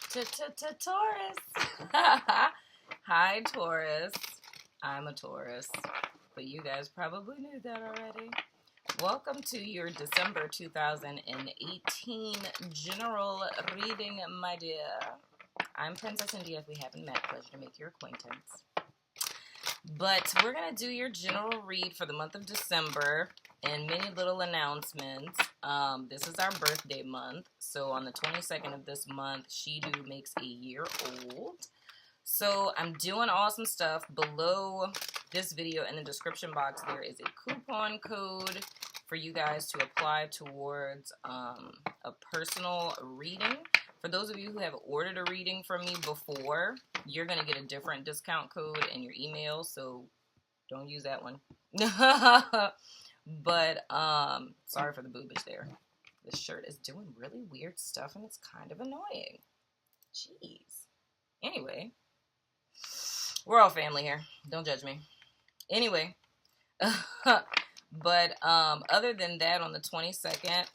Taurus. Hi, Taurus. I'm a Taurus, but you guys probably knew that already. Welcome to your December 2018 general reading, my dear. I'm Princess India if we haven't met. Pleasure to make your acquaintance. But we're going to do your general read for the month of December and many little announcements. This is our birthday month. So on the 22nd of this month, Shidu makes a year old. So I'm doing awesome stuff. Below this video in the description box, there is a coupon code for you guys to apply towards a personal reading. For those of you who have ordered a reading from me before, you're going to get a different discount code in your email, so don't use that one. But, sorry for the boobage there. This shirt is doing really weird stuff, and it's kind of annoying. Jeez. Anyway, we're all family here. Don't judge me. Anyway, but other than that, on the 22nd,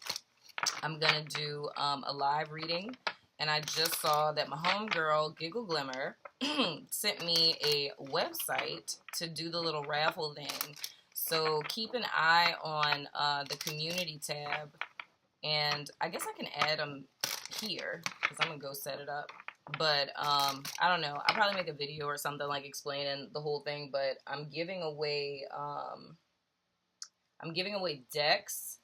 I'm going to do a live reading. And I just saw that my homegirl, Giggle Glimmer, sent me a website to do the little raffle thing. So keep an eye on the community tab. And I guess I can add them here because I'm going to go set it up. But I don't know. I'll probably make a video or something like explaining the whole thing. But I'm giving away decks.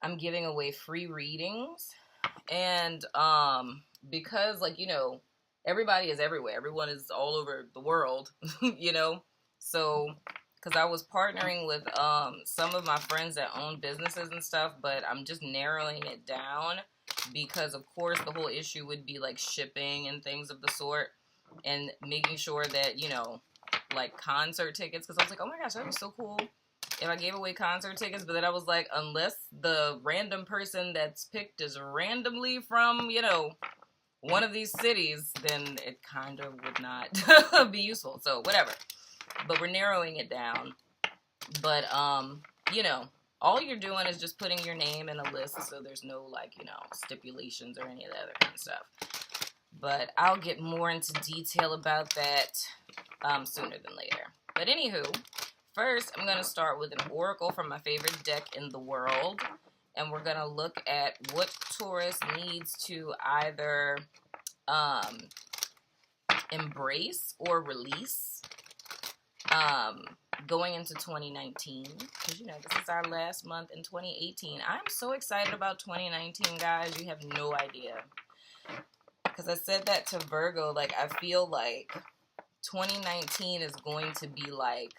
I'm giving away free readings. And because, like, you know, everybody is everywhere. Everyone is all over the world, you know. So, because I was partnering with some of my friends that own businesses and stuff, but I'm just narrowing it down because, of course, the whole issue would be, like, shipping and things of the sort and making sure that, you know, like, concert tickets. Because I was like, oh, my gosh, that would be so cool if I gave away concert tickets, but then I was like, unless the random person that's picked is randomly from, you know, one of these cities, then it kind of would not be useful. So, whatever. But we're narrowing it down. But, you know, all you're doing is just putting your name in a list, so there's no, like, you know, stipulations or any of that other kind of stuff. But I'll get more into detail about that sooner than later. But anywho, first, I'm going to start with an oracle from my favorite deck in the world, and we're going to look at what Taurus needs to either embrace or release going into 2019, because, you know, this is our last month in 2018. I'm so excited about 2019, guys. You have no idea, because I said that to Virgo. Like, I feel like 2019 is going to be, like,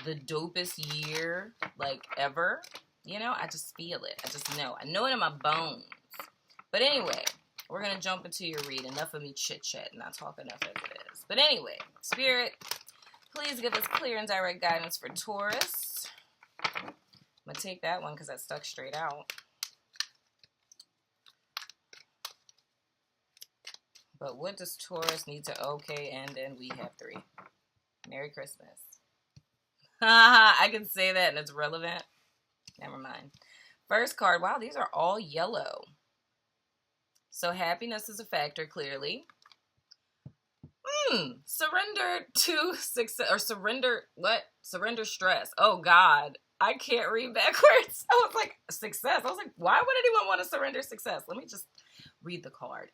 the dopest year, like, ever. You know, I just feel it. I just know. I know it in my bones. But anyway, we're going to jump into your read. Enough of me chit-chat, not talk enough as it is. But anyway, Spirit, please give us clear and direct guidance for Taurus. I'm going to take that one because that stuck straight out. But what does Taurus need to okay, and then we have 3. Merry Christmas. I can say that and it's relevant. Never mind. First card. Wow, these are all yellow. So happiness is a factor, clearly. Surrender to success, or surrender, what? Surrender stress. Oh, God. I can't read backwards. I was like, success. I was like, why would anyone want to surrender success? Let me just read the card.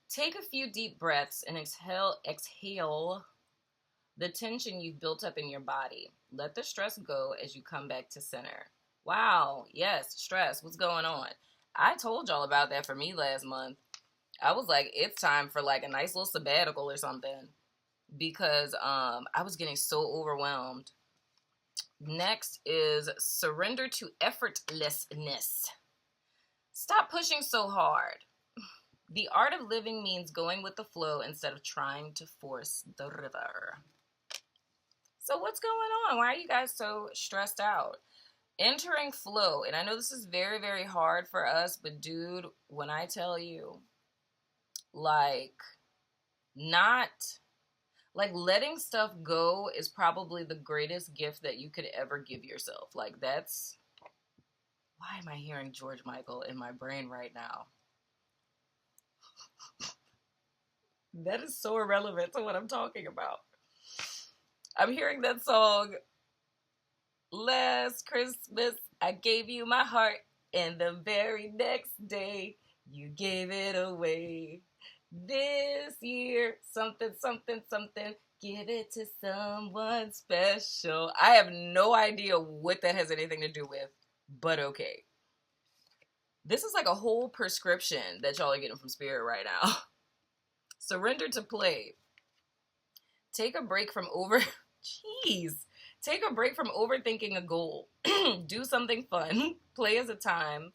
Take a few deep breaths and exhale the tension you've built up in your body. Let the stress go as you come back to center. Wow, yes, stress. What's going on? I told y'all about that for me last month. I was like, it's time for like a nice little sabbatical or something, because I was getting so overwhelmed. Next is surrender to effortlessness. Stop pushing so hard. The art of living means going with the flow instead of trying to force the river. So what's going on? Why are you guys so stressed out? Entering flow. And I know this is very, very hard for us, but dude, when I tell you, like, not, like, letting stuff go is probably the greatest gift that you could ever give yourself. Like, that's, why am I hearing George Michael in my brain right now? That is so irrelevant to what I'm talking about. I'm hearing that song. Last Christmas, I gave you my heart, and the very next day, you gave it away. This year, something, something, something, give it to someone special. I have no idea what that has anything to do with, but okay. This is like a whole prescription that y'all are getting from Spirit right now. Surrender to play. Take a break from Jeez. Take a break from overthinking a goal. Do something fun. Play as a time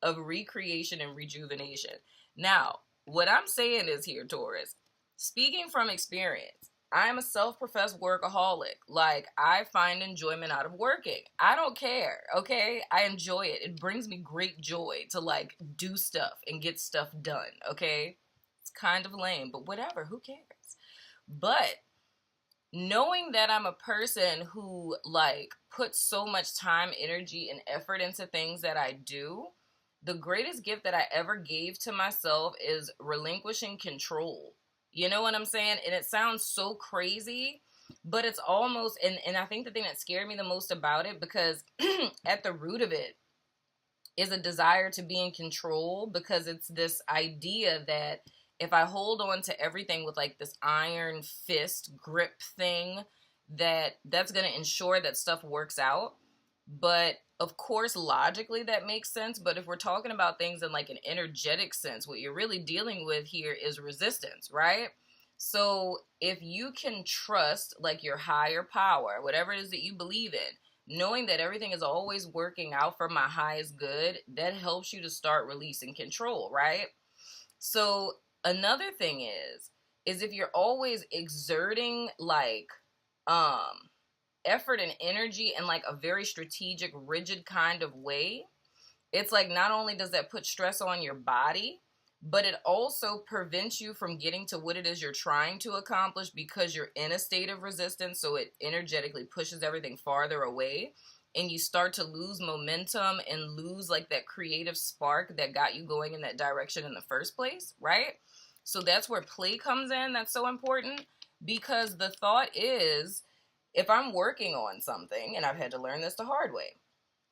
of recreation and rejuvenation. Now, what I'm saying is here, Taurus, speaking from experience, I'm a self-professed workaholic. Like, I find enjoyment out of working. I don't care, okay? I enjoy it. It brings me great joy to, like, do stuff and get stuff done, okay? It's kind of lame, but whatever, who cares? But knowing that I'm a person who, like, puts so much time, energy, and effort into things that I do, the greatest gift that I ever gave to myself is relinquishing control. You know what I'm saying? And it sounds so crazy, but it's almost, and I think the thing that scared me the most about it, because at the root of it is a desire to be in control, because it's this idea that if I hold on to everything with like this iron fist grip thing, that's going to ensure that stuff works out. But of course, logically that makes sense. But if we're talking about things in like an energetic sense, what you're really dealing with here is resistance, right? So if you can trust like your higher power, whatever it is that you believe in, knowing that everything is always working out for my highest good, that helps you to start releasing control, right? So another thing is if you're always exerting like effort and energy in like a very strategic, rigid kind of way, it's like not only does that put stress on your body, but it also prevents you from getting to what it is you're trying to accomplish, because you're in a state of resistance. So it energetically pushes everything farther away, and you start to lose momentum and lose like that creative spark that got you going in that direction in the first place, right? So that's where play comes in. That's so important, because the thought is, if I'm working on something, and I've had to learn this the hard way,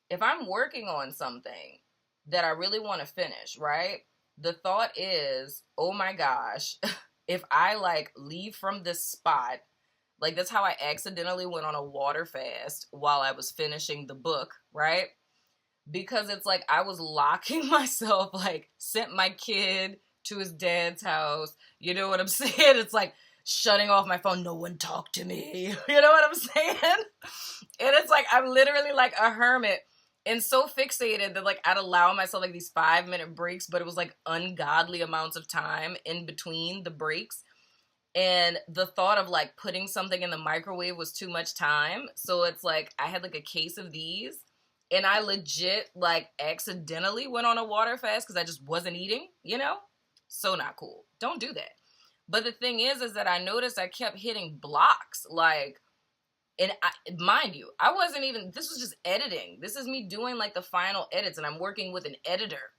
if I'm working on something that I really want to finish, right? The thought is, oh my gosh, if I like leave from this spot, like that's how I accidentally went on a water fast while I was finishing the book, right? Because it's like I was locking myself, like sent my kid to his dad's house. You know what I'm saying? It's like shutting off my phone. No one talk to me. You know what I'm saying? And it's like I'm literally like a hermit and so fixated that like I'd allow myself like these 5-minute breaks, but it was like ungodly amounts of time in between the breaks. And the thought of like putting something in the microwave was too much time. So it's like I had like a case of these, and I legit like accidentally went on a water fast because I just wasn't eating, you know? So not cool. Don't do that. But the thing is that I noticed I kept hitting blocks, like, and mind you, I wasn't even, this was just editing. This is me doing like the final edits, and I'm working with an editor.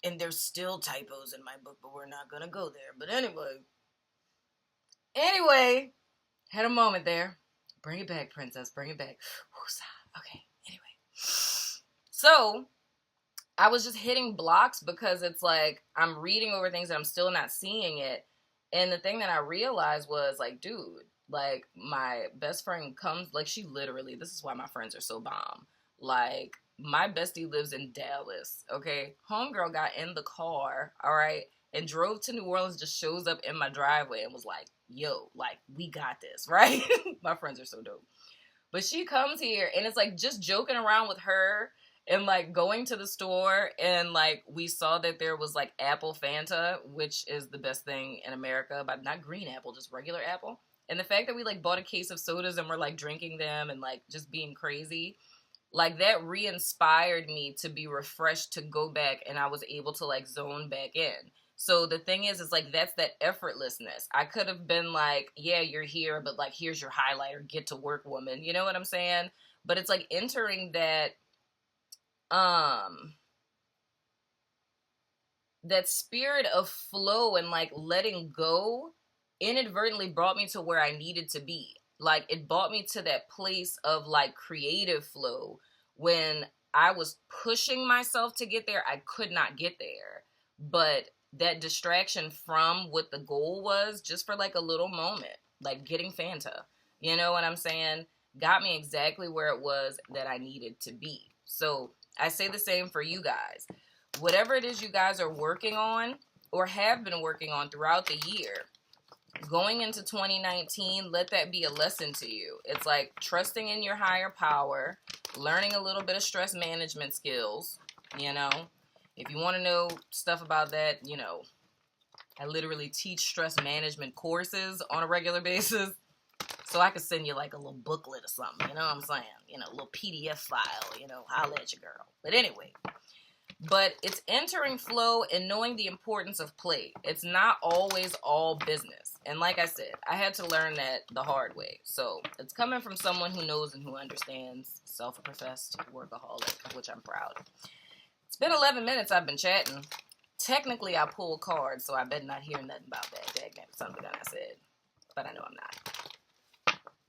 And there's still typos in my book, but we're not going to go there. But anyway, had a moment there. Bring it back, princess, bring it back. Okay, anyway. So I was just hitting blocks because it's like I'm reading over things and I'm still not seeing it. And the thing that I realized was like, dude, like my best friend comes, like she literally, this is why my friends are so bomb. Like my bestie lives in Dallas, okay? Homegirl got in the car, all right, and drove to New Orleans, just shows up in my driveway and was like, yo, like we got this, right? My friends are so dope. But she comes here and it's like just joking around with her and like going to the store, and like we saw that there was like apple Fanta, which is the best thing in America, but not green apple, just regular apple. And the fact that we like bought a case of sodas and we're like drinking them and like just being crazy, like that re-inspired me to be refreshed to go back, and I was able to like zone back in. So the thing is like that's that effortlessness. I could have been like, yeah, you're here, but like here's your highlighter, get to work, woman. You know what I'm saying? But it's like entering that that spirit of flow and like letting go inadvertently brought me to where I needed to be. Like, it brought me to that place of like creative flow. When I was pushing myself to get there, I could not get there. But that distraction from what the goal was, just for like a little moment, like getting Fanta, you know what I'm saying, got me exactly where it was that I needed to be. So I say the same for you guys. Whatever it is you guys are working on or have been working on throughout the year, going into 2019, let that be a lesson to you. It's like trusting in your higher power, learning a little bit of stress management skills, you know. If you want to know stuff about that, you know, I literally teach stress management courses on a regular basis. So I could send you like a little booklet or something, you know what I'm saying? You know, a little PDF file, you know, holla at your girl. But anyway, but it's entering flow and knowing the importance of play. It's not always all business. And like I said, I had to learn that the hard way. So it's coming from someone who knows and who understands, self-professed workaholic, which I'm proud. It's been 11 minutes I've been chatting. Technically, I pulled cards, so I bet not hear nothing about that. Dagnabbit, something that I said. But I know I'm not.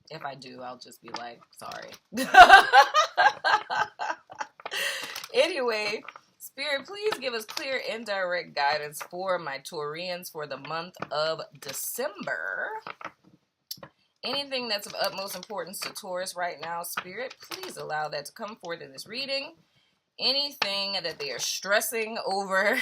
If I do, I'll just be like, sorry. Anyway, Spirit, please give us clear and direct guidance for my Taurians for the month of December. Anything that's of utmost importance to Taurus right now, Spirit, please allow that to come forth in this reading. Anything that they are stressing over,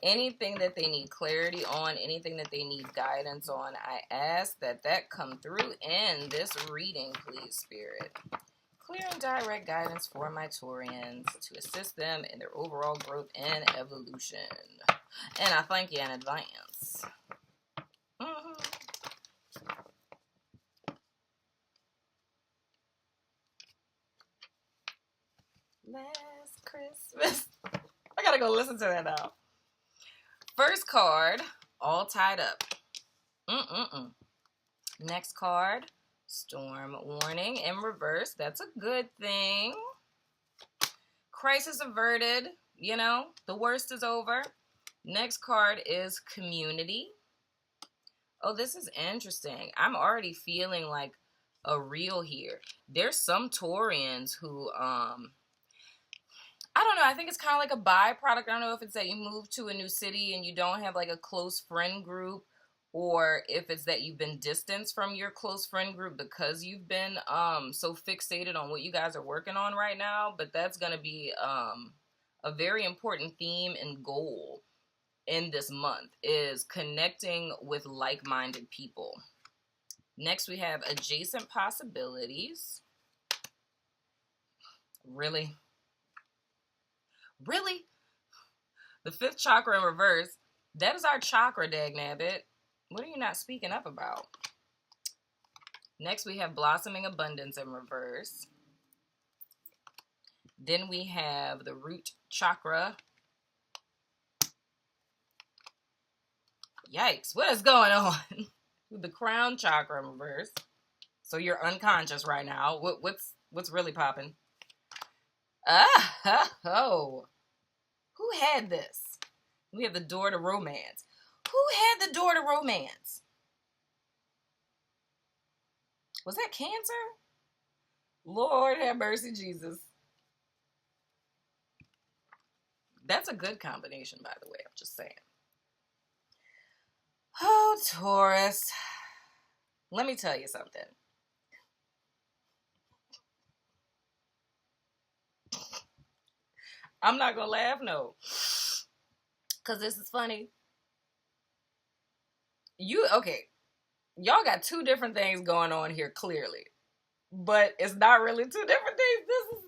anything that they need clarity on, anything that they need guidance on, I ask that that come through in this reading, please, Spirit. Clear and direct guidance for my Taurians to assist them in their overall growth and evolution. And I thank you in advance. Last Christmas. I gotta go listen to that now. First card, all tied up. Next card, storm warning in reverse. That's a good thing. Crisis averted. You know, the worst is over. Next card is community. Oh, this is interesting. I'm already feeling like a reel here. There's some Taurians who, I don't know. I think it's kind of like a byproduct. I don't know if it's that you move to a new city and you don't have like a close friend group, or if it's that you've been distanced from your close friend group because you've been so fixated on what you guys are working on right now. But that's going to be a very important theme and goal in this month, is connecting with like-minded people. Next, we have adjacent possibilities. Really? Really? The fifth chakra in reverse. That is our chakra, dagnabbit. What are you not speaking up about? Next, we have blossoming abundance in reverse. Then we have the root chakra. Yikes, what is going on? The crown chakra in reverse. So you're unconscious right now. What's really popping? Oh. Who had this? We have the door to romance. Who had the door to romance? Was that Cancer? Lord have mercy, Jesus. That's a good combination, by the way. I'm just saying. Oh, Taurus. Let me tell you something. I'm not going to laugh, no. Because this is funny. Okay. Y'all got two different things going on here, clearly. But it's not really two different things.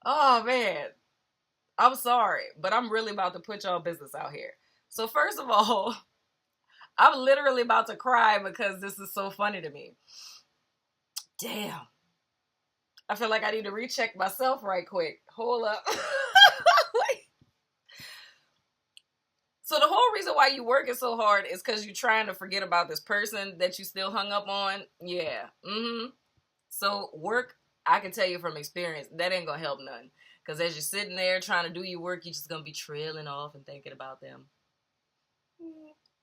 Oh, man. I'm sorry. But I'm really about to put y'all business out here. So first of all, I'm literally about to cry because this is so funny to me. Damn. I feel like I need to recheck myself right quick. Hold up. So the whole reason why you working so hard is because you're trying to forget about this person that you still hung up on. Yeah. So work, I can tell you from experience, that ain't gonna help none. Because as you're sitting there trying to do your work, you're just gonna be trailing off and thinking about them.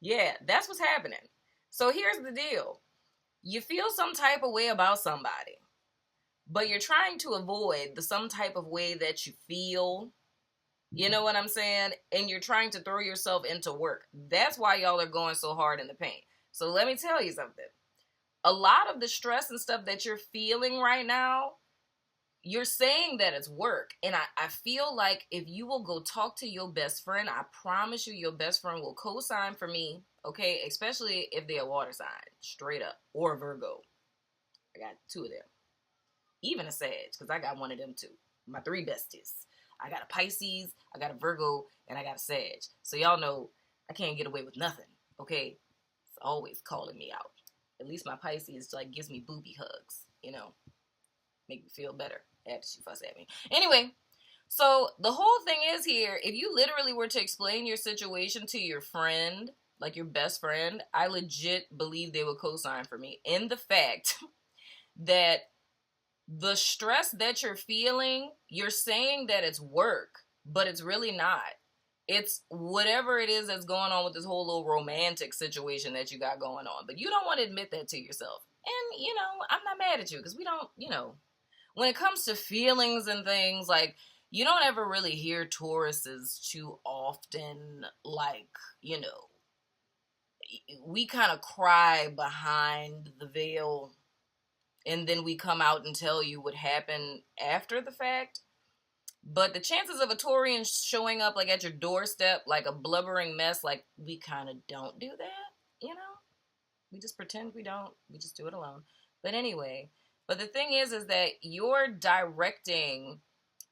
Yeah, that's what's happening. So here's the deal. You feel some type of way about somebody, but you're trying to avoid the some type of way that you feel. You know what I'm saying? And you're trying to throw yourself into work. That's why y'all are going so hard in the paint. So let me tell you something. A lot of the stress and stuff that you're feeling right now, you're saying that it's work. And I feel like if you will go talk to your best friend, I promise you your best friend will co-sign for me, okay? Especially if they're a water sign, straight up, or a Virgo. I got 2 of them. Even a Sag, because I got one of them too. My 3 besties. I got a Pisces, I got a Virgo, and I got a Sag. So y'all know I can't get away with nothing, okay? It's always calling me out. At least my Pisces like gives me booby hugs, you know? Make me feel better after she fuss at me. Anyway, so the whole thing is here, if you literally were to explain your situation to your friend, like your best friend, I legit believe they would co-sign for me in the fact that the stress that you're feeling, you're saying that it's work, but it's really not. It's whatever it is that's going on with this whole little romantic situation that you got going on. But you don't want to admit that to yourself. And, you know, I'm not mad at you because we don't, you know, when it comes to feelings and things, like, you don't ever really hear Tauruses too often, like, you know, we kind of cry behind the veil and then we come out and tell you what happened after the fact. But the chances of a Taurian showing up like at your doorstep like a blubbering mess, like, we kind of don't do that, you know? We just pretend we don't. We just do it alone. But anyway, but the thing is that you're directing,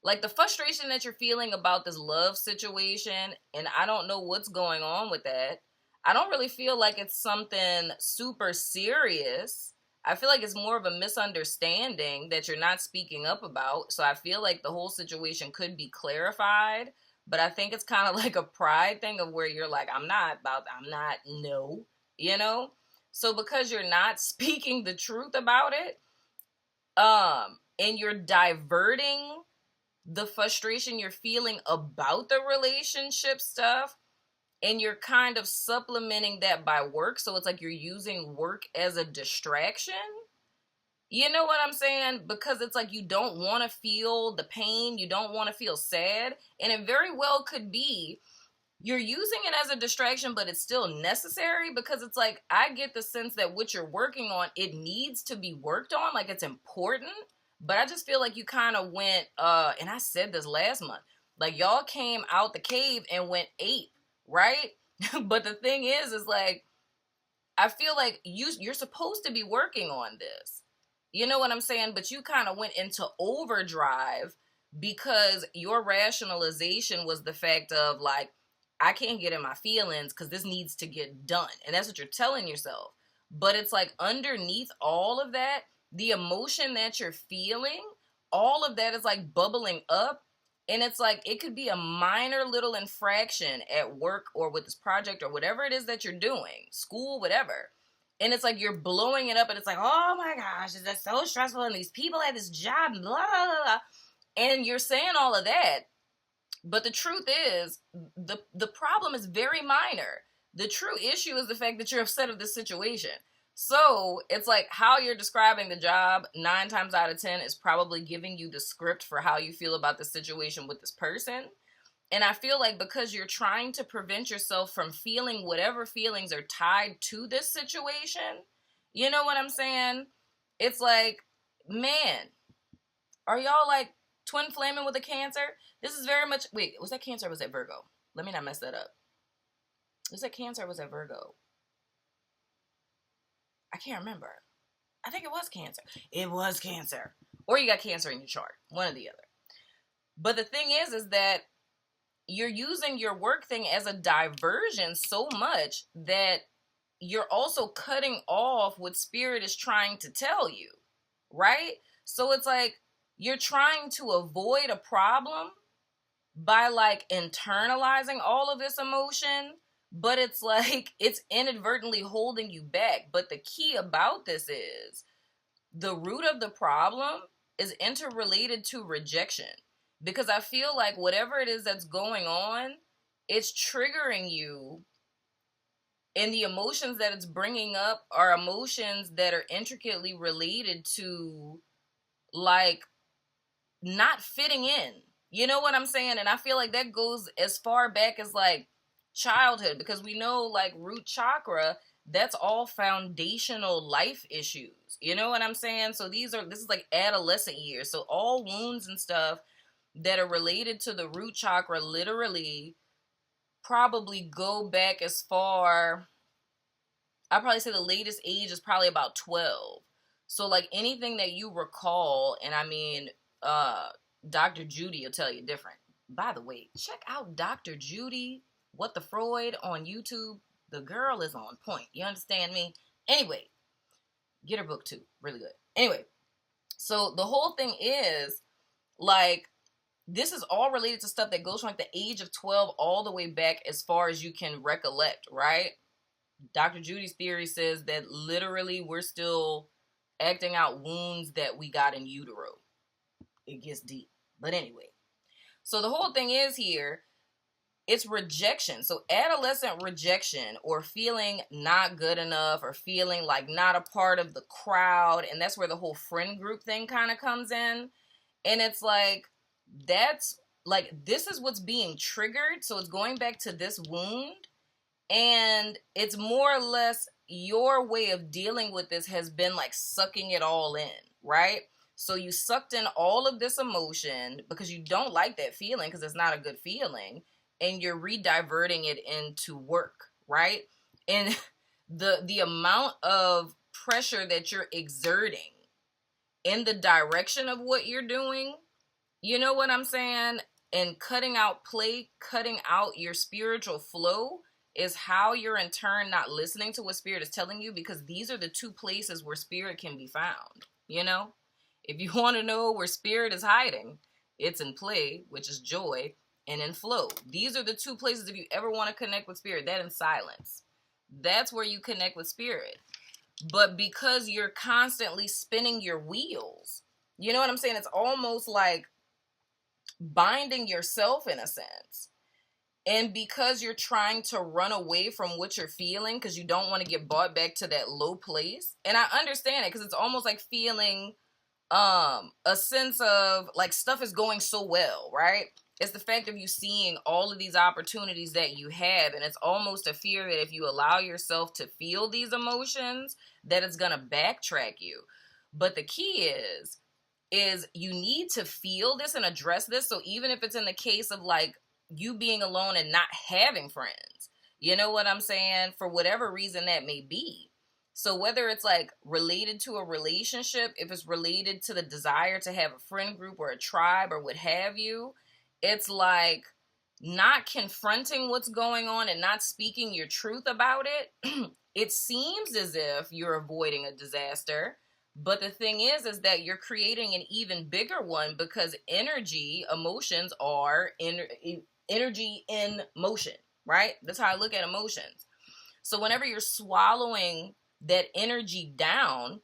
like, the frustration that you're feeling about this love situation, and I don't know what's going on with that. I don't really feel like it's something super serious. I feel like it's more of a misunderstanding that you're not speaking up about. So I feel like the whole situation could be clarified. But I think it's kind of like a pride thing of where you're like, I'm not, no, you know? So because you're not speaking the truth about it, and you're diverting the frustration you're feeling about the relationship stuff, and you're kind of supplementing that by work. So it's like you're using work as a distraction. You know what I'm saying? Because it's like you don't want to feel the pain. You don't want to feel sad. And it very well could be you're using it as a distraction, but it's still necessary because it's like, I get the sense that what you're working on, it needs to be worked on. Like, it's important. But I just feel like you kind of went, and I said this last month, like, y'all came out the cave and went ape. Right? But the thing is like, I feel like you're supposed to be working on this. You know what I'm saying? But you kind of went into overdrive because your rationalization was the fact of like, I can't get in my feelings because this needs to get done. And that's what you're telling yourself. But it's like underneath all of that, the emotion that you're feeling, all of that is like bubbling up. And it's like, it could be a minor little infraction at work or with this project or whatever it is that you're doing, school, whatever. And it's like, you're blowing it up and it's like, oh my gosh, is that so stressful? And these people at this job, blah, blah, blah, blah. And you're saying all of that. But the truth is, the problem is very minor. The true issue is the fact that you're upset of this situation. So it's like how you're describing the job 9 times out of 10 is probably giving you the script for how you feel about the situation with this person. And I feel like because you're trying to prevent yourself from feeling whatever feelings are tied to this situation, you know what I'm saying? It's like, man, are y'all like twin flaming with a Cancer? This is very much, wait, was that Cancer or was that Virgo? Let me not mess that up. Was that Cancer or was that Virgo? I can't remember. I think it was Cancer. It was Cancer. Or you got Cancer in your chart. One or the other. But the thing is that you're using your work thing as a diversion so much that you're also cutting off what Spirit is trying to tell you. Right? So it's like you're trying to avoid a problem by like internalizing all of this emotion. But it's like, it's inadvertently holding you back. But the key about this is the root of the problem is interrelated to rejection. Because I feel like whatever it is that's going on, it's triggering you And the emotions that it's bringing up are emotions that are intricately related to, like, not fitting in. You know what I'm saying? And I feel like that goes as far back as, like, childhood, because we know, like, root chakra, that's all foundational life issues. You know what I'm saying? So this is like adolescent years. So all wounds and stuff that are related to the root chakra literally probably go back as far, I'd probably say the latest age is probably about 12. So, like, anything that you recall, and I mean, Dr. Judy will tell you different. By the way, check out Dr. Judy, What the Freud on YouTube. The girl is on point. You understand me? Anyway, get her book too. Really good. Anyway, so the whole thing is, like, this is all related to stuff that goes from, like, the age of 12 all the way back as far as you can recollect, right? Dr. Judy's theory says that literally we're still acting out wounds that we got in utero. It gets deep. But anyway, so the whole thing is here, it's rejection. So adolescent rejection, or feeling not good enough, or feeling like not a part of the crowd. And that's where the whole friend group thing kind of comes in. And it's like, that's like, this is what's being triggered. So it's going back to this wound. And it's more or less your way of dealing with this has been like sucking it all in, right? So you sucked in all of this emotion because you don't like that feeling, because it's not a good feeling, and you're rediverting it into work, right? And the amount of pressure that you're exerting in the direction of what you're doing, you know what I'm saying? And cutting out play, cutting out your spiritual flow is how you're in turn not listening to what spirit is telling you, because these are the two places where spirit can be found. You know, if you want to know where spirit is hiding, it's in play, which is joy, and in flow. These are the two places, if you ever want to connect with spirit, that and silence. That's where you connect with spirit. But because you're constantly spinning your wheels, you know what I'm saying? It's almost like binding yourself in a sense. And because you're trying to run away from what you're feeling because you don't want to get brought back to that low place. And I understand it, because it's almost like feeling a sense of like stuff is going so well, right? It's the fact of you seeing all of these opportunities that you have, and it's almost a fear that if you allow yourself to feel these emotions, that it's going to backtrack you. But the key is you need to feel this and address this. So even if it's in the case of like you being alone and not having friends, you know what I'm saying? For whatever reason that may be. So whether it's like related to a relationship, if it's related to the desire to have a friend group or a tribe or what have you, it's like not confronting what's going on and not speaking your truth about it. It seems as if you're avoiding a disaster. But the thing is that you're creating an even bigger one, because emotions are energy in motion, right? That's how I look at emotions. So whenever you're swallowing that energy down,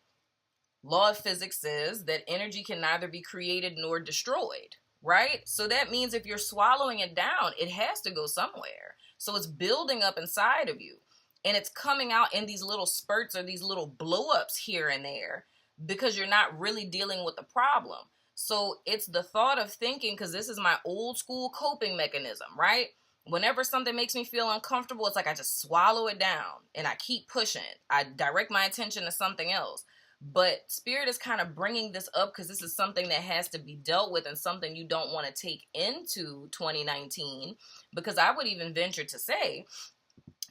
law of physics says that energy can neither be created nor destroyed, right? So that means if you're swallowing it down, it has to go somewhere. So it's building up inside of you, and it's coming out in these little spurts or these little blow-ups here and there, because you're not really dealing with the problem. So it's the thought of thinking, because this is my old school coping mechanism, right? Whenever something makes me feel uncomfortable, it's like I just swallow it down and I keep pushing. I direct my attention to something else. But spirit is kind of bringing this up because this is something that has to be dealt with, and something you don't want to take into 2019. Because I would even venture to say,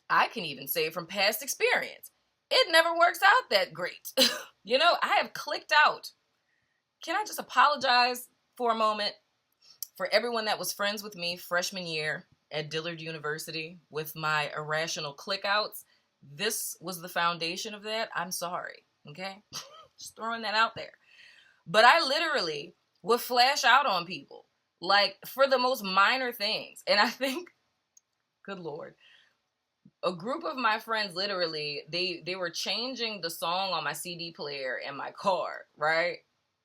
I can even say from past experience, it never works out that great. You know, I have clicked out. Can I just apologize for a moment for everyone that was friends with me freshman year at Dillard University with my irrational clickouts? This was the foundation of that. I'm sorry, okay? Just throwing that out there. But I literally would flash out on people, like, for the most minor things. And I think, good Lord, a group of my friends, literally, they were changing the song on my CD player in my car, right?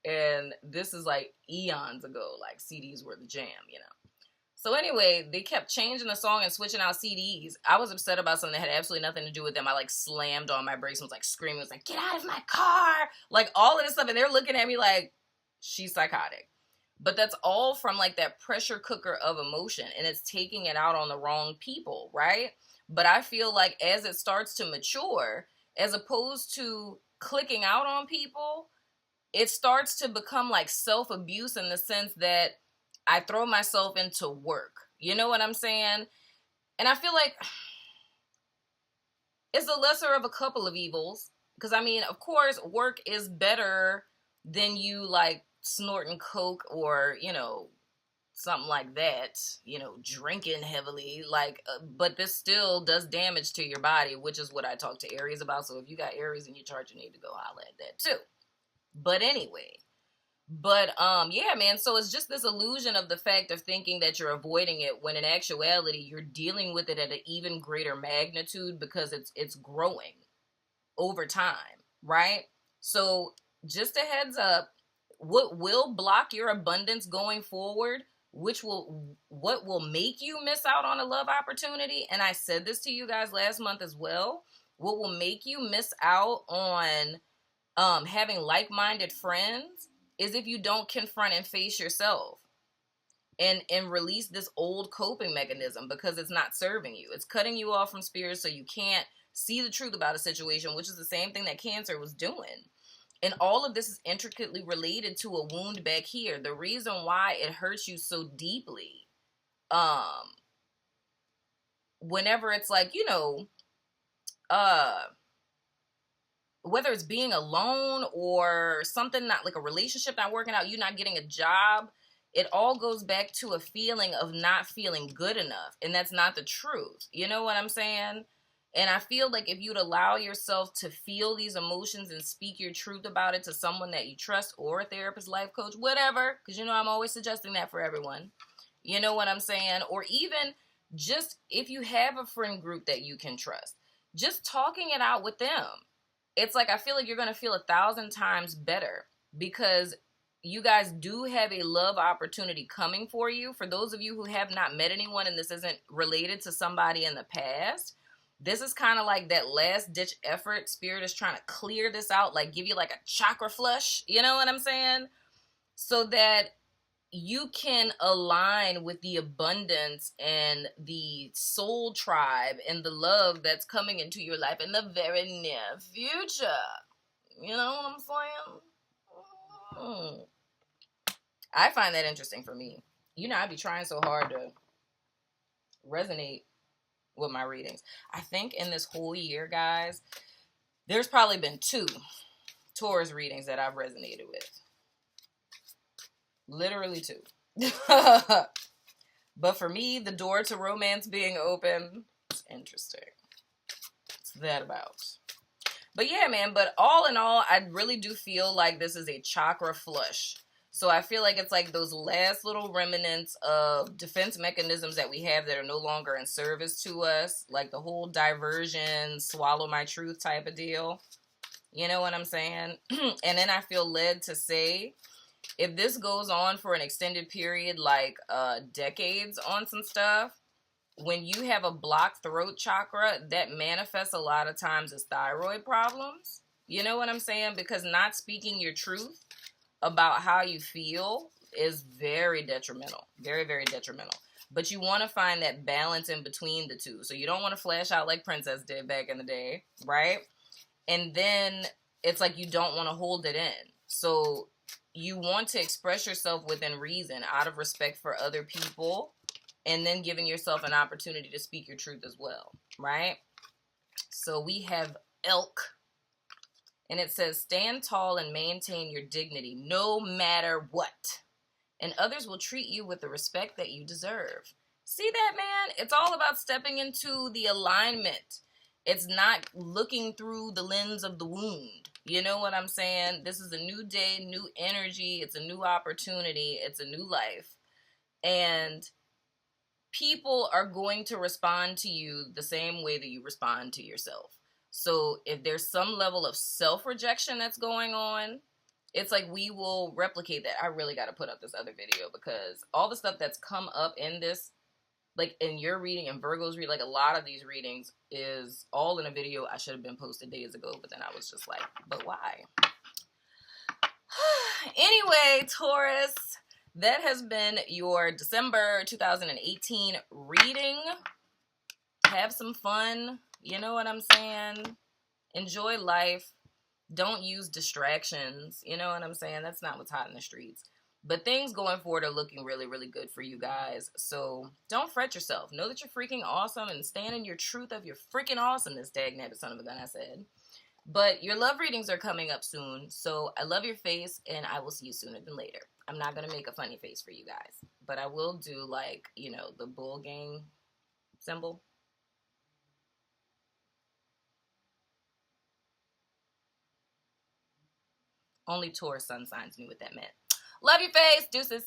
And this is like eons ago, like CDs were the jam, you know. So anyway, they kept changing the song and switching out CDs. I was upset about something that had absolutely nothing to do with them. I like slammed on my brakes and was like screaming. Was like, get out of my car. Like all of this stuff. And they're looking at me like, she's psychotic. But that's all from like that pressure cooker of emotion. And it's taking it out on the wrong people, right? But I feel like as it starts to mature, as opposed to clicking out on people, it starts to become like self-abuse in the sense that I throw myself into work. You know what I'm saying? And I feel like it's the lesser of a couple of evils. Because, I mean, of course, work is better than you, like, snorting coke or, you know, something like that. You know, drinking heavily. Like, but this still does damage to your body, which is what I talk to Aries about. So if you got Aries in your chart, you need to go holler at that, too. But anyway. But, yeah, man, so it's just this illusion of the fact of thinking that you're avoiding it when in actuality you're dealing with it at an even greater magnitude because it's growing over time, right? So just a heads up, what will block your abundance going forward, what will make you miss out on a love opportunity, and I said this to you guys last month as well, what will make you miss out on having like-minded friends is if you don't confront and face yourself and release this old coping mechanism because it's not serving you. It's cutting you off from spirit so you can't see the truth about a situation, which is the same thing that Cancer was doing. And all of this is intricately related to a wound back here. The reason why it hurts you so deeply, whenever it's like, you know, whether it's being alone or something, not like a relationship not working out, you not getting a job, it all goes back to a feeling of not feeling good enough. And that's not the truth. You know what I'm saying? And I feel like if you'd allow yourself to feel these emotions and speak your truth about it to someone that you trust or a therapist, life coach, whatever, because you know I'm always suggesting that for everyone. You know what I'm saying? Or even just if you have a friend group that you can trust, just talking it out with them. It's like I feel like you're going to feel 1,000 times better because you guys do have a love opportunity coming for you. For those of you who have not met anyone and this isn't related to somebody in the past, this is kind of like that last ditch effort. Spirit is trying to clear this out, like give you like a chakra flush. You know what I'm saying? So that you can align with the abundance and the soul tribe and the love that's coming into your life in the very near future. You know what I'm saying? I find that interesting for me. You know, I be trying so hard to resonate with my readings. I think in this whole year, guys, there's probably been 2 Taurus readings that I've resonated with. Literally 2. But for me, the door to romance being open, it's interesting. It's that about. But yeah, man, but all in all, I really do feel like this is a chakra flush. So I feel like it's like those last little remnants of defense mechanisms that we have that are no longer in service to us. Like the whole diversion, swallow my truth type of deal. You know what I'm saying? And then I feel led to say, if this goes on for an extended period, like decades on some stuff, when you have a blocked throat chakra, that manifests a lot of times as thyroid problems. You know what I'm saying? Because not speaking your truth about how you feel is very detrimental. Very, very detrimental. But you want to find that balance in between the two. So you don't want to flash out like Princess did back in the day, right? And then it's like you don't want to hold it in. So you want to express yourself within reason out of respect for other people and then giving yourself an opportunity to speak your truth as well, right? So we have elk. And it says, stand tall and maintain your dignity no matter what. And others will treat you with the respect that you deserve. See that, man? It's all about stepping into the alignment. It's not looking through the lens of the wound. You know what I'm saying? This is a new day, new energy. It's a new opportunity. It's a new life. And people are going to respond to you the same way that you respond to yourself. So if there's some level of self-rejection that's going on, it's like we will replicate that. I really got to put up this other video because all the stuff that's come up in this like in your reading and Virgo's read, like a lot of these readings is all in a video I should have been posted days ago, but then I was just like, but why? Anyway, Taurus, that has been your December 2018 reading. Have some fun. You know what I'm saying? Enjoy life. Don't use distractions. You know what I'm saying? That's not what's hot in the streets. But things going forward are looking really, really good for you guys. So don't fret yourself. Know that you're freaking awesome and stand in your truth of your freaking awesomeness, dagnabbit son of a gun, I said. But your love readings are coming up soon. So I love your face and I will see you sooner than later. I'm not going to make a funny face for you guys. But I will do like, you know, the bull gang symbol. Only Taurus sun signs knew what that meant. Love your face. Deuces.